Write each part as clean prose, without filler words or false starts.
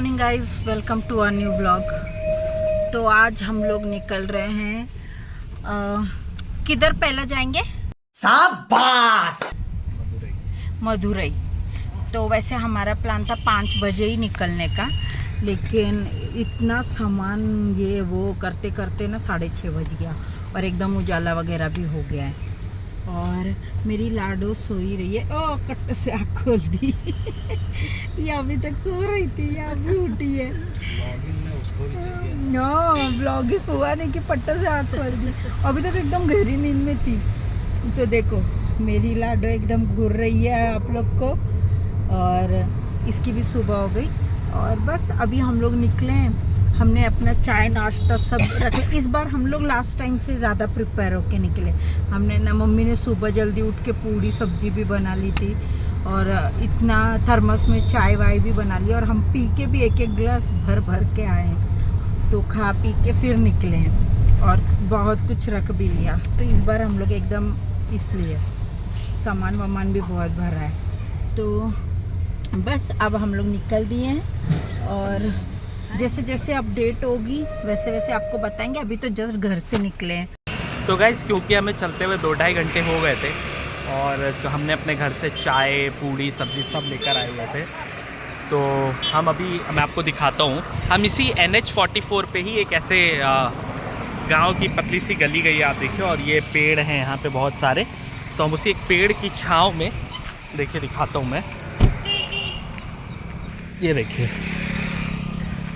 Morning guys, welcome to our new blog. तो आज हम लोग निकल रहे हैं किधर पहले जाएंगे? शाबाश, मदुरई। तो वैसे हमारा प्लान था 5 बजे ही निकलने का, लेकिन इतना सामान ये वो करते करते ना 6:30 बज गया और एकदम उजाला वगैरह भी हो गया है। और मेरी लाडो सोई रही है। ओ कट से आँख खोल दी। ये अभी तक सो रही थी, ये अभी उठी है। नो ब्लॉगिंग हुआ नहीं कि पट्टा से आँख खोल दी। अभी तक एकदम गहरी नींद में थी। तो देखो मेरी लाडो एकदम घूर रही है आप लोग को, और इसकी भी सुबह हो गई। और बस अभी हम लोग निकले हैं। हमने अपना चाय नाश्ता सब रखे। इस बार हम लोग लास्ट टाइम से ज़्यादा प्रिपेयर होके निकले। हमने ना, मम्मी ने सुबह जल्दी उठ के पूरी सब्जी भी बना ली थी और इतना थर्मस में चाय वाय भी बना लिया, और हम पी के भी एक एक गिलास भर भर के आए हैं। तो खा पी के फिर निकले हैं और बहुत कुछ रख भी लिया। तो इस बार हम लोग एकदम, इसलिए सामान वामान भी बहुत भरा है। तो बस अब हम लोग निकल दिए हैं और जैसे जैसे अपडेट होगी वैसे वैसे आपको बताएंगे। अभी तो जस्ट घर से निकले हैं। तो गाइस, क्योंकि हमें चलते हुए 2-2.5 घंटे हो गए थे और तो हमने अपने घर से चाय पूड़ी सब्ज़ी सब लेकर आए हुए थे। तो हम अभी, मैं आपको दिखाता हूँ, हम इसी NH44 पे ही एक ऐसे गांव की पतली सी गली गई है, आप देखिए, और ये पेड़ हैं यहाँ पे बहुत सारे। तो हम उसी एक पेड़ की छाँव में, देखिए दिखाता हूँ मैं, ये देखिए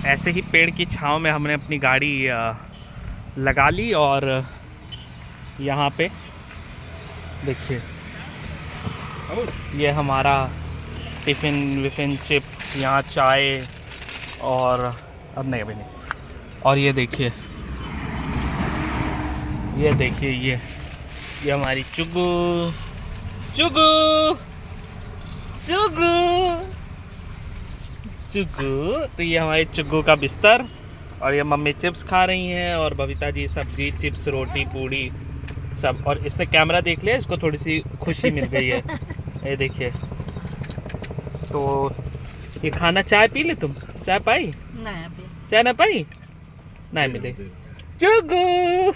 ऐसे ही पेड़ की छांव में हमने अपनी गाड़ी लगा ली। और यहाँ पे देखिए ये हमारा टिफ़िन विफ़िन, चिप्स, यहाँ चाय, और अब नहीं, अभी नहीं। और ये देखिए ये हमारी चुगू चुगू चुगू चुगू। तो ये हमारे चुगू का बिस्तर, और ये मम्मी चिप्स खा रही हैं और बबीता जी सब्जी, चिप्स, रोटी, पूड़ी सब। और इसने कैमरा देख लिया, इसको थोड़ी सी खुशी मिल गई है। ये देखिए, तो ये खाना, चाय पी ले तुम? चाय पाई? नहीं, चाय ना पाई, नहीं मिले। चुगू,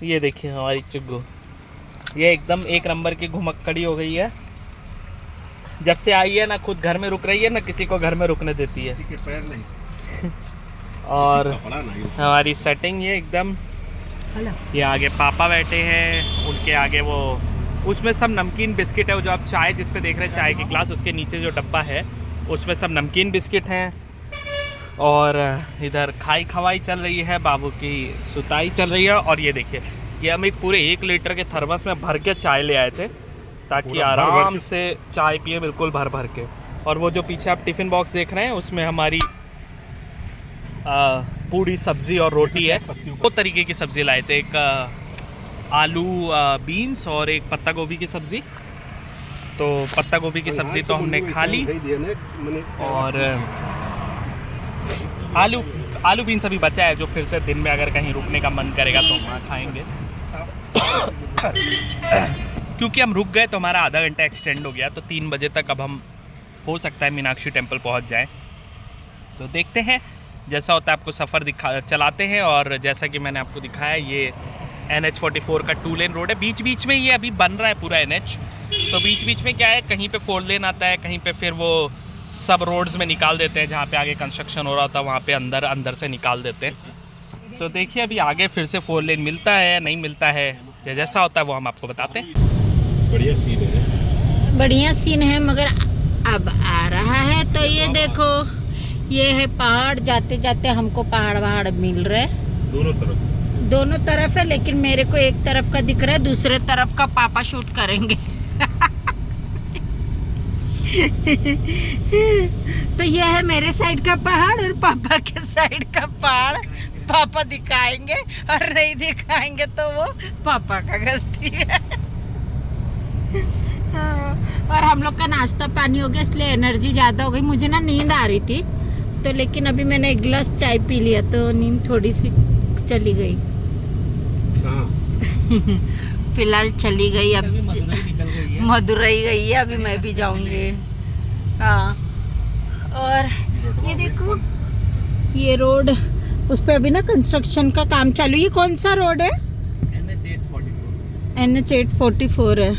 ये देखिए हमारी चुगू, ये एकदम एक नंबर की घुमक्कड़ी हो गई है। जब से आई है ना खुद घर में रुक रही है, ना किसी को घर में रुकने देती है। के पैर नहीं। और हमारी सेटिंग ये एकदम, ये आगे पापा बैठे हैं, उनके आगे वो, उसमें सब नमकीन बिस्किट है। वो जो आप चाय जिस पे देख रहे हैं, चाय की ग्लास, उसके नीचे जो डब्बा है उसमें सब नमकीन बिस्किट हैं। और इधर खाई खवाई चल रही है, बाबू की सुताई चल रही है। और ये देखिए, ये हम एक पूरे 1 लीटर के थर्मस में भर के चाय ले आए थे ताकि आराम से चाय पिए, बिल्कुल भर भर के। और वो जो पीछे आप टिफ़िन बॉक्स देख रहे हैं, उसमें हमारी पूड़ी सब्ज़ी और रोटी है। 2 तरीके की सब्ज़ी लाए थे, एक आलू बीन्स और एक पत्ता गोभी की सब्ज़ी। तो पत्ता गोभी की सब्ज़ी तो हमने खा ली, और आलू बीन्स अभी बचा है, जो फिर से दिन में अगर कहीं रुकने का मन करेगा तो वहाँ खाएँगे। क्योंकि हम रुक गए तो हमारा आधा घंटा एक्सटेंड हो गया, तो 3 बजे तक अब हम, हो सकता है, मीनाक्षी टेम्पल पहुंच जाएं। तो देखते हैं जैसा होता है, आपको सफ़र चलाते हैं। और जैसा कि मैंने आपको दिखाया, ये NH44 का 2 लेन रोड है। बीच बीच में ये अभी बन रहा है पूरा NH। तो बीच बीच में क्या है, कहीं पे 4 लेन आता है, कहीं पे फिर वो सब रोड्स में निकाल देते हैं। जहाँ पे आगे कंस्ट्रक्शन हो रहा था वहाँ पे अंदर से निकाल देते हैं। तो देखिए अभी आगे फिर से 4 लेन मिलता है, नहीं मिलता है, जैसा होता है वो हम आपको बताते हैं। बढ़िया सीन है, मगर अब आ रहा है। तो ये देखो, ये है पहाड़। जाते जाते हमको पहाड़ मिल रहे दोनों तरफ है, लेकिन मेरे को एक तरफ का दिख रहा है, दूसरे तरफ का पापा शूट करेंगे। तो ये है मेरे साइड का पहाड़, और पापा के साइड का पहाड़ पापा दिखाएंगे, और नहीं दिखाएंगे तो वो पापा का गलती है। और हम लोग का नाश्ता पानी हो गया, इसलिए एनर्जी ज़्यादा हो गई। मुझे ना नींद आ रही थी, तो लेकिन अभी मैंने 1 गिलास चाय पी लिया, तो नींद थोड़ी सी चली गई। फिलहाल चली गई, अब मदुरई गई है। अभी मैं भी जाऊंगी। हाँ, और ये देखो, ये रोड, उस पे अभी ना कंस्ट्रक्शन का काम चालू है। ये कौन सा रोड है? NH844 है।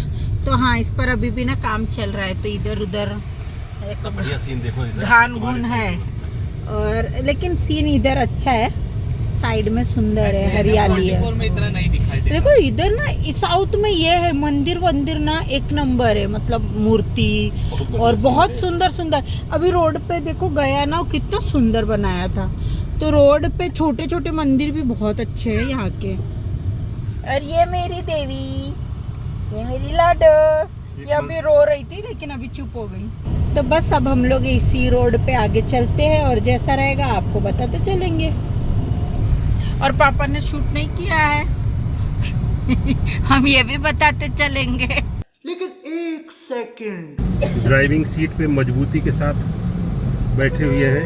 तो हाँ, इस पर अभी भी ना काम चल रहा है, तो इधर उधर बढ़िया सीन देखो, इधर घान घून है, और लेकिन सीन इधर अच्छा है, साइड में सुंदर है, हरियाली है। में इतना नहीं दिखाई देता। देखो इधर ना साउथ में ये है, मंदिर वंदिर ना एक नंबर है, मतलब मूर्ति और बहुत सुंदर सुंदर। अभी रोड पे देखो गया ना, कितना सुंदर बनाया था। तो रोड पे छोटे छोटे मंदिर भी बहुत अच्छे हैं यहाँ के। और ये मेरी देवी, ये मेरी लाडो, ये अभी रो रही थी लेकिन अभी चुप हो गई। तो बस अब हम लोग इसी रोड पे आगे चलते हैं, और जैसा रहेगा आपको बताते चलेंगे। और पापा ने शूट नहीं किया है हम ये भी बताते चलेंगे। लेकिन एक सेकंड, ड्राइविंग सीट पे मजबूती के साथ बैठे हुए हैं,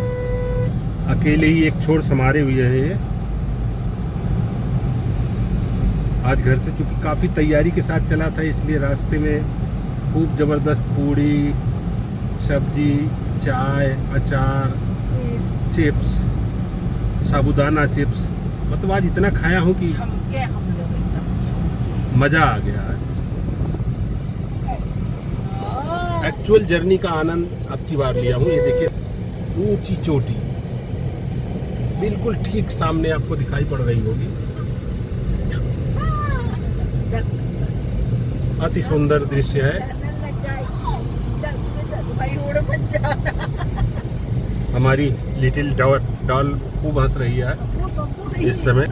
अकेले ही एक छोर संभारे हुए हैं ये। आज घर से चूंकि काफी तैयारी के साथ चला था, इसलिए रास्ते में खूब जबरदस्त पूड़ी, सब्जी, चाय, अचार, चिप्स, साबूदाना चिप्स, मतलब आज इतना खाया हूँ कि छमके हम लोग एकदम छमके। मजा आ गया आज। एक्चुअल जर्नी का आनंद अब की बार लिया हूँ। ये देखिए, ऊंची चोटी बिल्कुल ठीक सामने आपको दिखाई पड़ रही होगी। अति सुंदर दृश्य है। हमारी लिटिल डॉल खूब हंस रही है इस समय,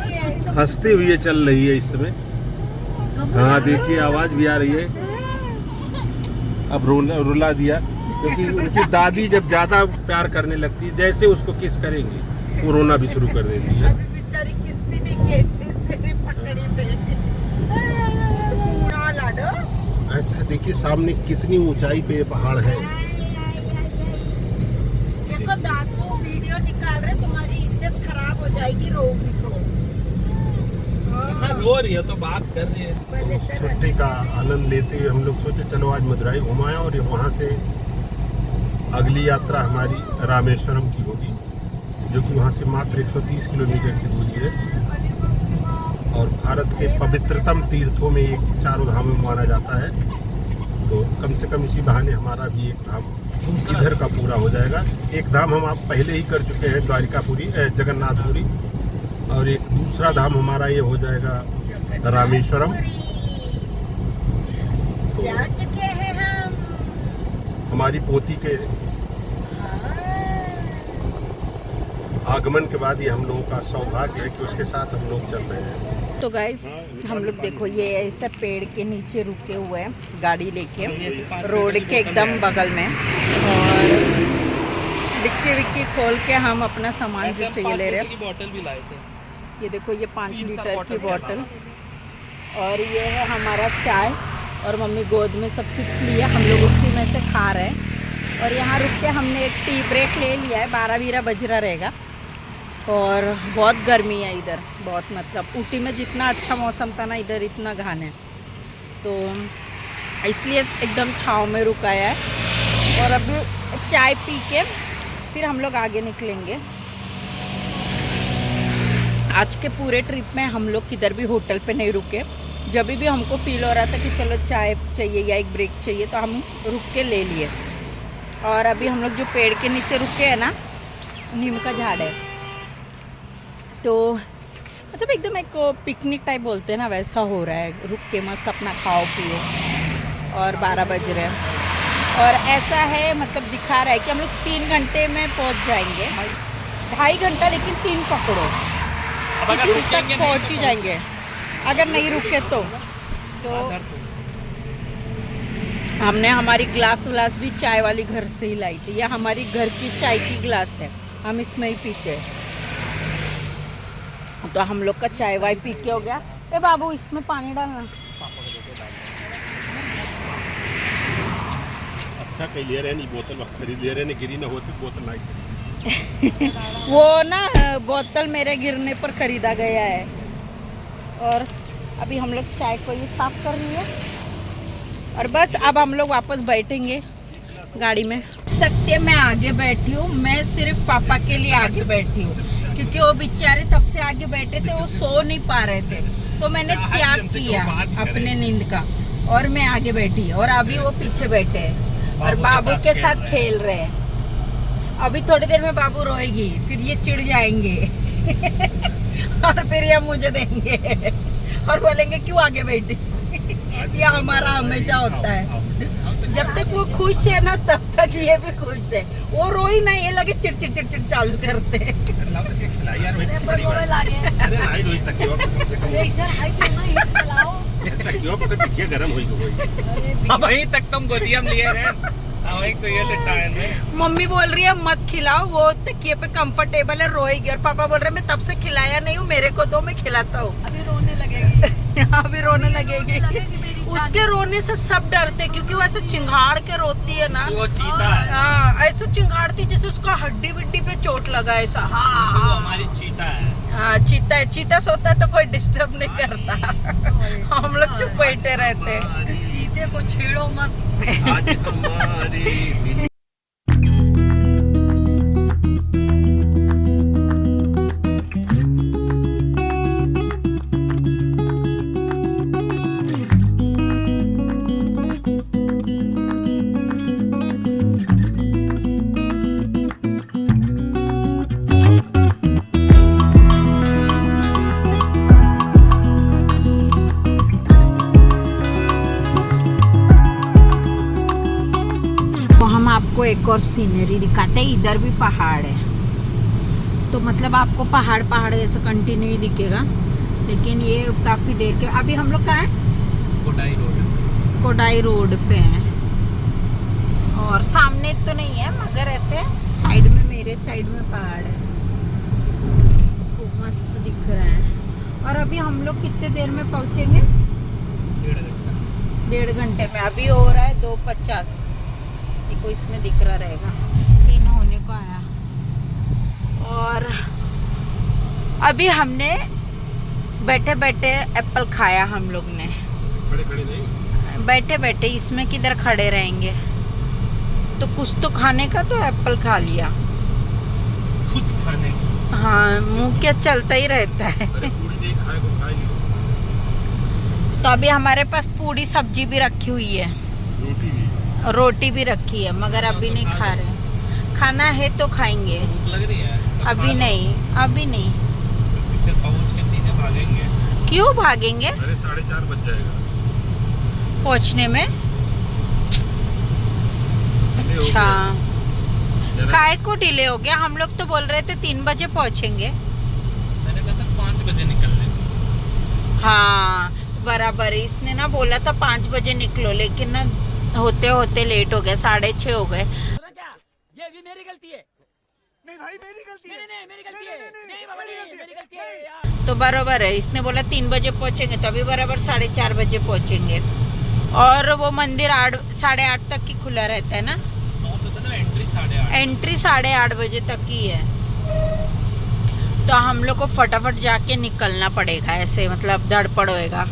हंसते हुए चल रही है इस समय। हाँ देखिए, आवाज भी आ रही है। अब रुला दिया, क्योंकि उनकी दादी जब ज्यादा प्यार करने लगती है, जैसे उसको किस करेंगे वो रोना भी शुरू कर देती है। अभी बेचारी किस भी नहीं कहती, सिर पकड़ी थे। लाडो, ऐसा देखिए सामने कितनी ऊंचाई पे ये पहाड़ है। देखो दादू वीडियो निकाल रहे, तुम्हारी इज्जत खराब हो जाएगी रोगी तो। रो रही है तो बात कर रही है। उस छुट्टी का आनंद लेते हुए हम लोग सोचे चलो आज मदुराई घुमाएं, और वहाँ से अगली यात्रा हमारी रामेश्वरम की होगी, जो कि वहाँ से मात्र 130 किलोमीटर की दूरी है, और भारत के पवित्रतम तीर्थों में एक चारों धाम में माना जाता है। तो कम से कम इसी बहाने हमारा भी एक धाम इधर का पूरा हो जाएगा। एक धाम हम आप पहले ही कर चुके हैं, द्वारिकापुरी, जगन्नाथपुरी, और एक दूसरा धाम हमारा ये हो जाएगा रामेश्वरम। जा चुके हैं हम। हमारी पोती के आगमन के बाद ये हम लोगों का सौभाग्य है कि उसके साथ हम लोग चल रहे हैं। तो गाइस, हम लोग देखो ये ऐसे पेड़ के नीचे रुके हुए हैं गाड़ी लेके, रोड के एकदम बगल में, और डिक्की विक्की खोल के हम अपना सामान जो चाहिए ले रहे हैं। बॉटल भी लाए थे। ये देखो, ये 5 लीटर की बॉटल, और ये है हमारा चाय, और मम्मी गोद में सब चिप्स लिए, हम लोग उसी में से खा रहे हैं। और यहाँ रुक के हमने एक टी ब्रेक ले लिया है, 12-12 बज रहा रहेगा। और बहुत गर्मी है इधर, बहुत, मतलब ऊटी में जितना अच्छा मौसम था ना, इधर इतना घान है, तो इसलिए एकदम छाँव में रुकाया है। और अभी चाय पी के फिर हम लोग आगे निकलेंगे। आज के पूरे ट्रिप में हम लोग किधर भी होटल पे नहीं रुके। जब भी हमको फील हो रहा था कि चलो चाय चाहिए या एक ब्रेक चाहिए, तो हम रुक के ले लिए। और अभी हम लोग जो पेड़ के नीचे रुके हैं ना, नीम का झाड़ है, तो मतलब एकदम एक पिकनिक टाइप बोलते हैं ना, वैसा हो रहा है। रुक के मस्त अपना खाओ पियो, और 12 बज रहे हैं, और ऐसा है, मतलब दिखा रहा है कि हम लोग 3 घंटे में पहुंच जाएंगे, 2.5 घंटा, लेकिन 3 पकड़ो, तक पहुंच ही जाएंगे अगर नहीं रुके तो। हमने हमारी ग्लास व्लास भी चाय वाली घर से ही लाई थी, यह हमारी घर की चाय की ग्लास है, हम इसमें ही पीते हैं। तो हम लोग का चाय वाय पी के हो गया। ए बाबू, इसमें पानी डालना। अच्छा कहीं ले रहे हैं, बोतल खरीद ले रहे हैं, गिरी ना होती बोतल लाई वो ना बोतल मेरे गिरने पर खरीदा गया है। और अभी हम लोग चाय को ये साफ कर रही है, और बस अब हम लोग वापस बैठेंगे गाड़ी में। सकते हैं मैं आगे बैठी हूँ, मैं सिर्फ पापा के लिए आगे बैठी हूँ, क्योंकि वो बेचारे तब से आगे बैठे थे, वो सो नहीं पा रहे थे, तो मैंने त्याग किया अपने नींद का और मैं आगे बैठी। और अभी वो पीछे बैठे हैं और बाबू के साथ खेल रहे हैं। अभी थोड़ी देर में बाबू रोएगी, फिर ये चिढ़ जाएंगे और फिर ये मुझे देंगे और बोलेंगे क्यों आगे बैठी। ये हमारा हमेशा होता है, जब तक वो खुश है ना तब तक ये भी खुश है। वो रोई ना, ये लगे चिड़ चिड़ चिड़ चिड़ चालू करते हैं। वहीं तक तुम गोदिया में लिए रहे, तो ये लिटाए मम्मी बोल रही है मत खिलाओ, वो तकिए पे कंफर्टेबल है, रोएगी। और पापा बोल रहे मैं तब से खिलाया नहीं हूँ, मेरे को दो, मैं खिलाता हूँ। अभी रोने लगेगी। अभी रोने लगेगी। उसके रोने से सब डरते, क्योंकि वो ऐसे चिंगाड़ के रोती है ना, वो चीता है। हाँ ऐसे चिंगाड़ती जैसे उसका हड्डी विड्डी पे चोट लगा ऐसा। हाँ वो हमारी चीता है। हाँ चीता है, चीता सोता है तो कोई डिस्टर्ब नहीं करता। हम लोग चुप बैठे रहते हैं। चीते को छेड़ो मत। आज हमारे दिल आपको एक और सीनरी दिखाते हैं। इधर भी पहाड़ है, तो मतलब आपको पहाड़ पहाड़ ऐसे कंटिन्यू ही दिखेगा, लेकिन ये काफी देर के। अभी हम लोग कहाँ हैं? कोडाई रोड पे हैं, और सामने तो नहीं है मगर ऐसे साइड में, मेरे साइड में पहाड़ है, खूब मस्त दिख रहा है। और अभी हम लोग कितने देर में पहुंचेंगे? 1.5 घंटे में। अभी हो रहा है 2:50, देखो इसमें दिख रहा रहेगा 3 होने को आया। और अभी हमने बैठे बैठे एप्पल खाया हम लोग ने, खड़े खड़े नहीं, बैठे बैठे। इसमें किधर खड़े रहेंगे, तो कुछ तो खाने का, तो एप्पल खा लिया। कुछ खाने हाँ, मुंह क्या चलता ही रहता है। अरे पूरी नहीं खाए को खाए नहीं। तो अभी हमारे पास पूरी सब्जी भी रखी हुई है, रोटी भी रखी है, मगर अभी नहीं खा रहे। खाना है तो खाएंगे, भूख लग रही है तो अभी नहीं, अभी नहीं। फिर पहुंच के सीधे भागेंगे। क्यों भागेंगे? अरे 4:30 बज जाएगा पहुंचने में। डिले हो अच्छा, गया। काय को डिले हो गया? हम लोग तो बोल रहे थे 3 बजे पहुंचेंगे। मैंने कहा था 5 बजे निकलने। हाँ बराबर, इसने ना बोला था 5 बजे निकलो, लेकिन ना होते होते लेट हो गया, 6:30 हो गए। ये भी मेरी गलती है। नहीं भाई मेरी गलती है। नहीं मेरी गलती है। नहीं बाबा नहीं मेरी गलती है यार। तो बराबर है, इसने बोला 3 बजे पहुंचेंगे, तो अभी बराबर 4:30 बजे पहुंचेंगे। और वो मंदिर 8-8:30 तक ही खुला रहता है ना? एंट्री 8:30। एंट्री 8:30 बजे तक ही है। तो हम लोग को फटाफट जाके निकलना पड़ेगा, ऐसे मतलब धड़पड़ होएगा।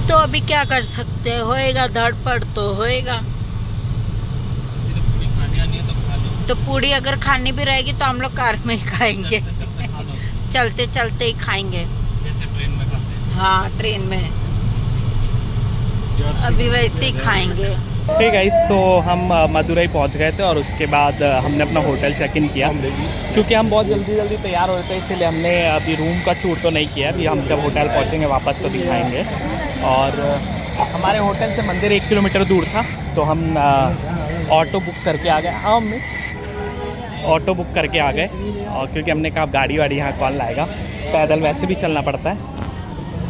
तो अभी क्या कर सकते हैं, होएगा धड़पड़ तो होएगा। पूरी खानी आनी है तो खा लो। तो पूरी अगर खानी भी रहेगी तो हम लोग कार में ही खाएंगे, चलते चलते खा लो, चलते चलते ही खाएंगे। जैसे ट्रेन में खाते हैं। हाँ ट्रेन में अभी वैसे ही खाएंगे। ठीक है, तो हम मदुरई पहुंच गए थे और उसके बाद हमने अपना होटल चेक इन किया, क्योंकि हम बहुत जल्दी तैयार हो रहे थे, इसलिए हमने अभी रूम का टूर तो नहीं किया। अभी हम जब होटल पहुंचेंगे वापस तो दिखाएंगे। और हमारे होटल से मंदिर 1 किलोमीटर दूर था, तो हम ऑटो बुक करके आ गए। हाँ मम्मी, ऑटो बुक करके आ गए, और क्योंकि हमने कहा गाड़ी वाड़ी यहाँ कौन लाएगा, पैदल वैसे भी चलना पड़ता है।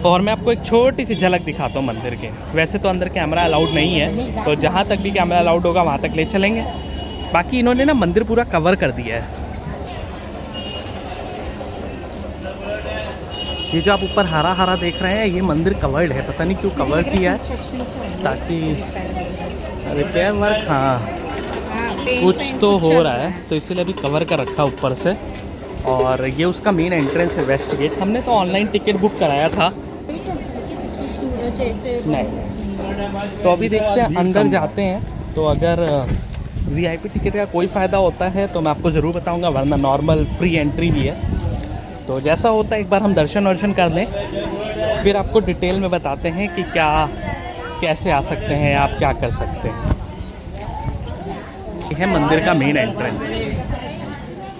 और मैं आपको एक छोटी सी झलक दिखाता हूँ मंदिर के। वैसे तो अंदर कैमरा अलाउड नहीं है, तो जहाँ तक भी कैमरा अलाउड होगा वहाँ तक ले चलेंगे। बाकी इन्होंने ना मंदिर पूरा कवर कर दिया है। ये जो आप ऊपर हरा हरा देख रहे हैं, ये मंदिर कवर्ड है। पता नहीं क्यों कवर किया है, ताकि रिपेयर वर्क, हाँ कुछ तो हो रहा है, तो इसलिए अभी कवर कर रखा ऊपर से। और ये उसका मेन एंट्रेंस है, वेस्ट गेट। हमने तो ऑनलाइन टिकट बुक कराया था। नहीं, तो अभी देखते हैं, अंदर जाते हैं। तो अगर वीआईपी टिकट का कोई फ़ायदा होता है तो मैं आपको ज़रूर बताऊंगा, वरना नॉर्मल फ्री एंट्री भी है। तो जैसा होता है एक बार हम दर्शन वर्शन कर लें, फिर आपको डिटेल में बताते हैं कि क्या कैसे आ सकते हैं, आप क्या कर सकते हैं। ये है मंदिर का मेन एंट्रेंस,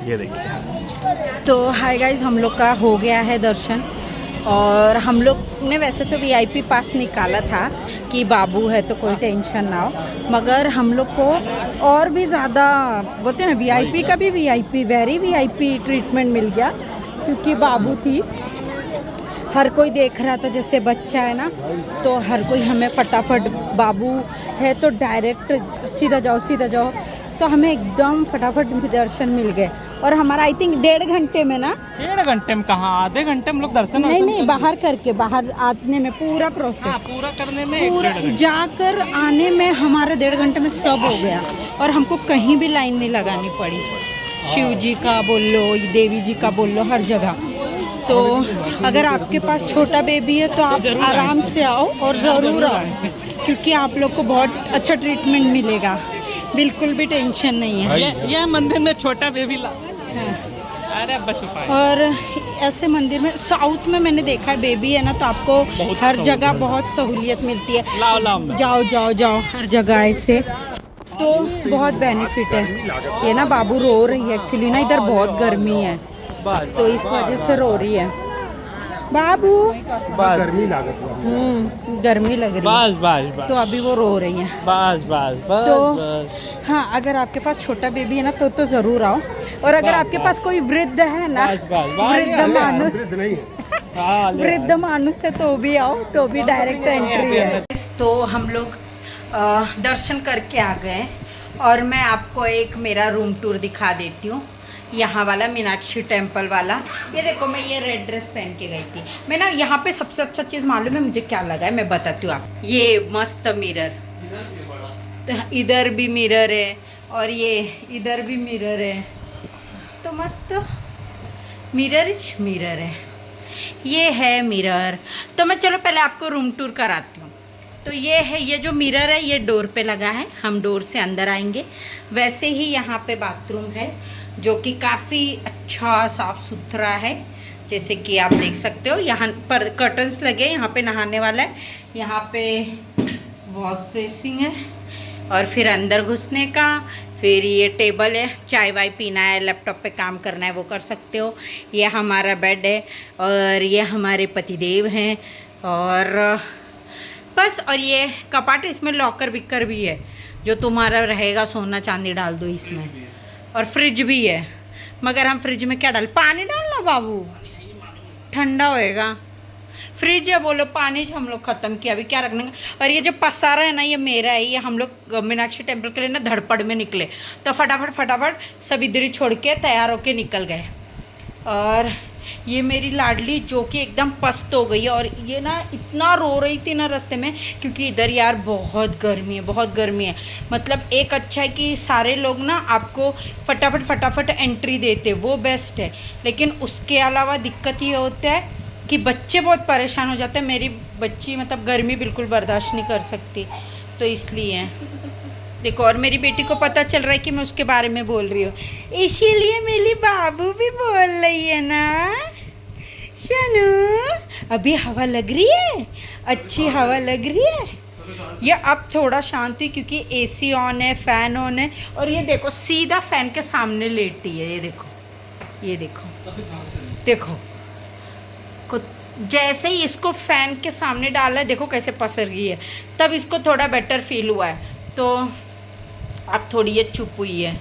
ये देखिए। तो हाय गाइस, हम लोग का हो गया है दर्शन। और हम लोग ने वैसे तो वीआईपी पास निकाला था कि बाबू है तो कोई टेंशन ना हो, मगर हम लोग को और भी ज़्यादा बोलते हैं ना, वीआईपी का भी वीआईपी, वेरी वीआईपी ट्रीटमेंट मिल गया, क्योंकि बाबू थी, हर कोई देख रहा था जैसे बच्चा है ना, तो हर कोई हमें फटाफट, बाबू है तो डायरेक्ट सीधा जाओ, तो हमें एकदम फटाफट दर्शन मिल गए। और हमारा आई थिंक 1.5 घंटे में ना, 1.5 घंटे में कहाँ, आधे घंटे में लोग दर्शन नहीं बाहर करके, बाहर आने में पूरा प्रोसेस, पूरा करने में पूरा जाकर आने में हमारे 1.5 घंटे में सब हो गया। और हमको कहीं भी लाइन नहीं लगानी पड़ी, शिव जी का बोल लो, देवी जी का बोल लो, हर जगह। तो अगर आपके पास छोटा बेबी है तो आप आराम से आओ, और ज़रूर आओ, क्योंकि आप लोग को बहुत अच्छा ट्रीटमेंट मिलेगा, बिल्कुल भी टेंशन नहीं है। ये मंदिर में छोटा बेबी ला, अरे बच्चों। और ऐसे मंदिर में, साउथ में मैंने देखा है, बेबी है ना तो आपको हर जगह बहुत सहूलियत मिलती है, जाओ हर जगह ऐसे, तो बहुत बेनिफिट है। ये ना बाबू रो रही है एक्चुअली ना, इधर बहुत गर्मी है तो इस वजह से रो रही है बाबू, गर्मी लागत गर्मी लग रही है, तो अभी वो रो रही है। तो हाँ, अगर आपके पास छोटा बेबी है ना तो ज़रूर आओ। और अगर आपके पास कोई वृद्ध है ना, वृद्ध मानुस है तो भी आओ, तो भी डायरेक्ट एंट्री है। तो हम लोग दर्शन करके आ गए, और मैं आपको एक मेरा रूम टूर दिखा देती हूँ, यहाँ वाला मीनाक्षी टेम्पल वाला। ये देखो, मैं ये रेड ड्रेस पहन के गई थी। मैं ना यहाँ पे सबसे अच्छा चीज़ मालूम है मुझे क्या लगा है, मैं बताती हूँ आप। ये मस्त मिरर, तो इधर भी मिरर है और ये इधर भी मिरर है, तो मस्त मिरर है, ये है मिरर। तो मैं चलो पहले आपको रूम टूर कराती हूँ। तो ये है, ये जो मिरर है ये डोर पे लगा है, हम डोर से अंदर आएंगे। वैसे ही यहाँ पे बाथरूम है जो कि काफ़ी अच्छा साफ़ सुथरा है, जैसे कि आप देख सकते हो। यहाँ पर कर्टन्स लगे, यहाँ पे नहाने वाला है, यहाँ पे वॉश बेसिन है, और फिर अंदर घुसने का, फिर ये टेबल है, चाय वाय पीना है, लैपटॉप पे काम करना है वो कर सकते हो। ये हमारा बेड है, और ये हमारे पतिदेव हैं, और बस। और ये कपाट, इसमें लॉकर बिकर भी है, जो तुम्हारा रहेगा, सोना चांदी डाल दो इसमें। और फ्रिज भी है, मगर हम फ्रिज में क्या डाल, पानी डालना बाबू, ठंडा होएगा। फ्रिज है बोलो, पानी हम लोग ख़त्म किया, अभी क्या रखने का। और ये जो पसारा है ना, ये मेरा है, ये हम लोग मीनाक्षी टेम्पल के लिए ना धड़पड़ में निकले, तो फटाफट सब इधर ही छोड़ के तैयार होके निकल गए। और ये मेरी लाडली जो कि एकदम पस्त हो गई है, और ये ना इतना रो रही थी ना रास्ते में, क्योंकि इधर यार बहुत गर्मी है। मतलब एक अच्छा है कि सारे लोग ना आपको फटाफट एंट्री देते, वो बेस्ट है। लेकिन उसके अलावा दिक्कत ये होता है कि बच्चे बहुत परेशान हो जाते हैं। मेरी बच्ची मतलब गर्मी बिल्कुल बर्दाश्त नहीं कर सकती, तो इसलिए देखो। और मेरी बेटी को पता चल रहा है कि मैं उसके बारे में बोल रही हूँ, इसीलिए मेरी बाबू भी बोल रही है ना, शनू अभी हवा लग रही है, अच्छी हवा लग रही है। ये अब थोड़ा शांति, क्योंकि एसी ऑन है, फ़ैन ऑन है। और ये देखो, सीधा फ़ैन के सामने लेटी है, ये देखो को, जैसे ही इसको फ़ैन के सामने डाला है, देखो कैसे पसर गई है। तब इसको थोड़ा बेटर फील हुआ है, तो अब थोड़ी ये चुप हुई है।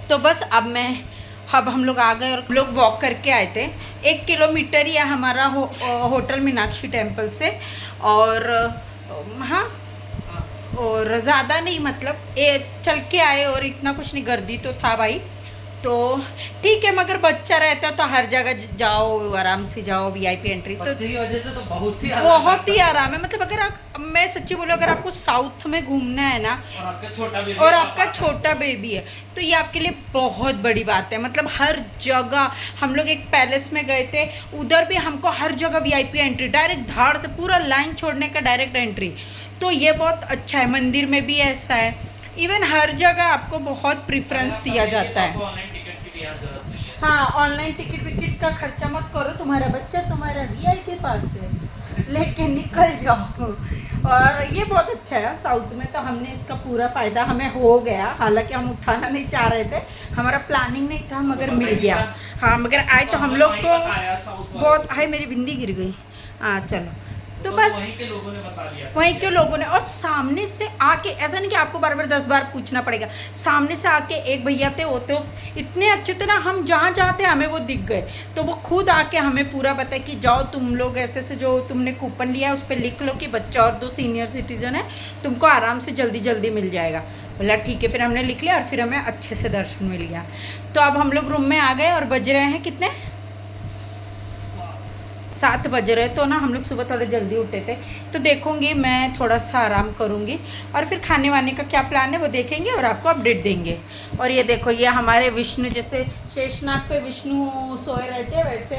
तो बस अब हम लोग आ गए, और लोग वॉक करके आए थे। 1 किलोमीटर ही है हमारा होटल मीनाक्षी टेम्पल से, और हाँ, और ज़्यादा नहीं, मतलब चल के आए, और इतना कुछ नहीं, गर्दी तो था भाई, तो ठीक है। मगर बच्चा रहता है तो हर जगह जाओ, आराम से जाओ, वीआईपी एंट्री तो वजह से तो बहुत ही आराम है। मतलब अगर मैं सच्ची बोलूँ, अगर आपको साउथ में घूमना है ना, और आपका छोटा बेबी है, तो ये आपके लिए बहुत बड़ी बात है। मतलब हर जगह, हम लोग एक पैलेस में गए थे, उधर भी हमको हर जगह वीआईपी एंट्री, डायरेक्ट धाड़ से पूरा लाइन छोड़ने का डायरेक्ट एंट्री। तो ये बहुत अच्छा है। मंदिर में भी ऐसा है, इवन हर जगह आपको बहुत प्रेफरेंस दिया जाता है। ऑनलाइन टिकट की भी यहाँ जरूरत नहीं है। हाँ, ऑनलाइन टिकट विकेट का खर्चा मत करो, तुम्हारा बच्चा तुम्हारा VIP पास है, लेके निकल जाओ। और ये बहुत अच्छा है साउथ में, तो हमने इसका पूरा फ़ायदा हमें हो गया। हालांकि हम उठाना नहीं चाह रहे थे, हमारा प्लानिंग नहीं था, मगर मिल गया। हाँ, मगर आए तो हम लोग को बहुत, हाय मेरी बिंदी गिर गई। हाँ चलो, तो बस वहीं के लोगों ने बता दिया, वहीं के लोगों ने। और सामने से आके, ऐसा नहीं कि आपको बार बार 10 बार पूछना पड़ेगा, सामने से आके एक भैया थे, वो तो इतने अच्छे थे ना, हम जहाँ जाते हमें वो दिख गए, तो वो खुद आके हमें पूरा बताया कि जाओ तुम लोग ऐसे से, जो तुमने कूपन लिया है उस पर लिख लो कि बच्चा और 2 सीनियर सिटीजन है, तुमको आराम से जल्दी जल्दी मिल जाएगा। बोला ठीक है, फिर हमने लिख लिया और फिर हमें अच्छे से दर्शन मिल गया। तो अब हम लोग रूम में आ गए और बज रहे हैं कितने, 7 बज रहे। तो ना हम लोग सुबह थोड़ा जल्दी उठे थे, तो देखूंगी मैं थोड़ा सा आराम करूंगी और फिर खाने वाने का क्या प्लान है वो देखेंगे और आपको अपडेट देंगे। और ये देखो, ये हमारे विष्णु, जैसे शेषनाग पे विष्णु सोए रहते हैं वैसे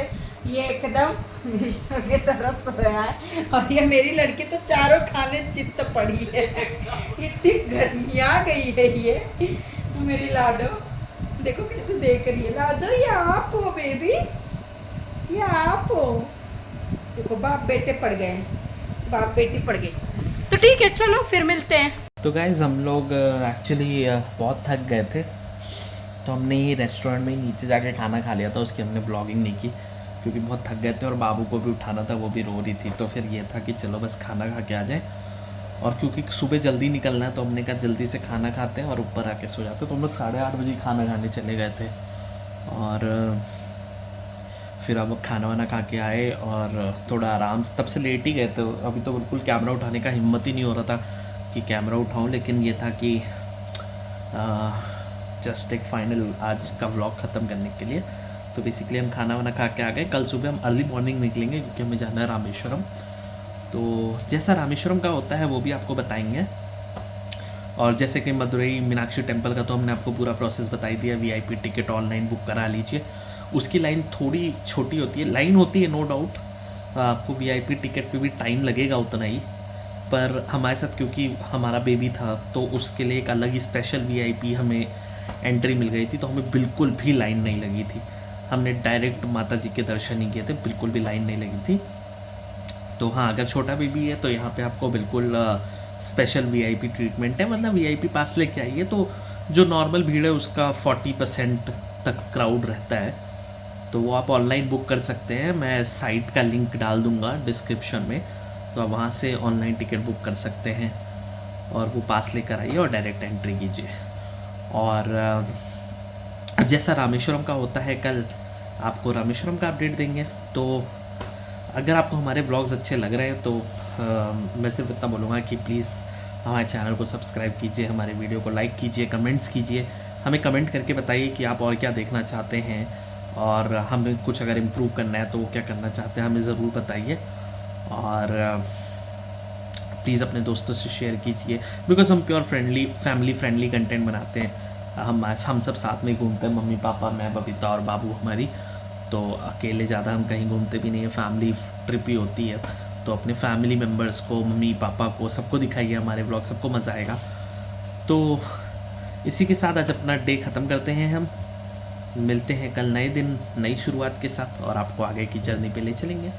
ये एकदम विष्णु की तरह सोया है। और ये मेरी लड़की तो चारों खाने चित्त पड़ी है, इतनी गर्मी आ गई है। ये मेरी लाडो देखो कैसे देख रही है। लाडो ये आप हो बेबी, ये आप हो। देखो बाप बेटे पड़ गए, बाप बेटी पड़ गए। तो ठीक है, चलो फिर मिलते हैं। तो गाइज हम लोग एक्चुअली बहुत थक गए थे, तो हमने ये रेस्टोरेंट में ही नीचे जाके खाना खा लिया था। उसकी हमने ब्लॉगिंग नहीं की क्योंकि बहुत थक गए थे और बाबू को भी उठाना था, वो भी रो रही थी। तो फिर ये था कि चलो बस खाना खा के आ जाए, और क्योंकि सुबह जल्दी निकलना है तो हमने कहा जल्दी से खाना खाते हैं और ऊपर आके सो जाते हैं। तो हम लोग 8:30 बजे खाना खाने चले गए थे, और फिर अब खाना वाना खा के आए और थोड़ा आराम से, तब से लेट ही गए थे। अभी तो बिल्कुल कैमरा उठाने का हिम्मत ही नहीं हो रहा था कि कैमरा उठाऊं, लेकिन ये था कि जस्ट एक फाइनल आज का व्लॉग ख़त्म करने के लिए। तो बेसिकली हम खाना वाना खा के आ गए। कल सुबह हम अर्ली मॉर्निंग निकलेंगे क्योंकि हमें जाना है रामेश्वरम। तो जैसा रामेश्वरम का होता है वो भी आपको बताएंगे, और जैसे कि मदुरई मीनाक्षी टेम्पल का तो हमने आपको पूरा प्रोसेस बता ही दिया। VIP टिकट ऑनलाइन बुक करा लीजिए, उसकी लाइन थोड़ी छोटी होती है, लाइन होती है नो डाउट, आपको VIP टिकट पे भी टाइम लगेगा उतना ही, पर हमारे साथ क्योंकि हमारा बेबी था तो उसके लिए एक अलग ही स्पेशल VIP हमें एंट्री मिल गई थी, तो हमें बिल्कुल भी लाइन नहीं लगी थी। हमने डायरेक्ट माता जी के दर्शन ही किए थे, बिल्कुल भी लाइन नहीं लगी थी। तो हाँ, अगर छोटा बेबी है तो यहाँ पे आपको बिल्कुल स्पेशल VIP ट्रीटमेंट है, मतलब VIP पास लेके आइए तो जो नॉर्मल भीड़ है उसका 40% तक क्राउड रहता है। तो वो आप ऑनलाइन बुक कर सकते हैं, मैं साइट का लिंक डाल दूंगा डिस्क्रिप्शन में, तो आप वहाँ से ऑनलाइन टिकट बुक कर सकते हैं और वो पास लेकर आइए और डायरेक्ट एंट्री कीजिए। और अब जैसा रामेश्वरम का होता है, कल आपको रामेश्वरम का अपडेट देंगे। तो अगर आपको हमारे ब्लॉग्स अच्छे लग रहे हैं तो मैं सिर्फ इतना बोलूँगा कि प्लीज़ हमारे चैनल को सब्सक्राइब कीजिए, हमारे वीडियो को लाइक कीजिए, कमेंट्स कीजिए, हमें कमेंट करके बताइए कि आप और क्या देखना चाहते हैं, और हमें कुछ अगर इम्प्रूव करना है तो वो क्या करना चाहते हैं हमें ज़रूर बताइए। और प्लीज़ अपने दोस्तों से शेयर कीजिए, बिकॉज हम pure friendly family friendly content बनाते हैं। हम सब साथ में घूमते हैं, मम्मी पापा, मैं, बबीता और बाबू हमारी। तो अकेले ज़्यादा हम कहीं घूमते भी नहीं हैं, फैमिली ट्रिप ही होती है। तो अपने फैमिली मेम्बर्स को, मम्मी पापा को, सबको दिखाइए हमारे ब्लॉग, सबको मज़ा आएगा। तो इसी के साथ आज अपना डे ख़त्म करते हैं। हम मिलते हैं कल नए दिन, नई शुरुआत के साथ, और आपको आगे की जर्नी पे ले चलेंगे।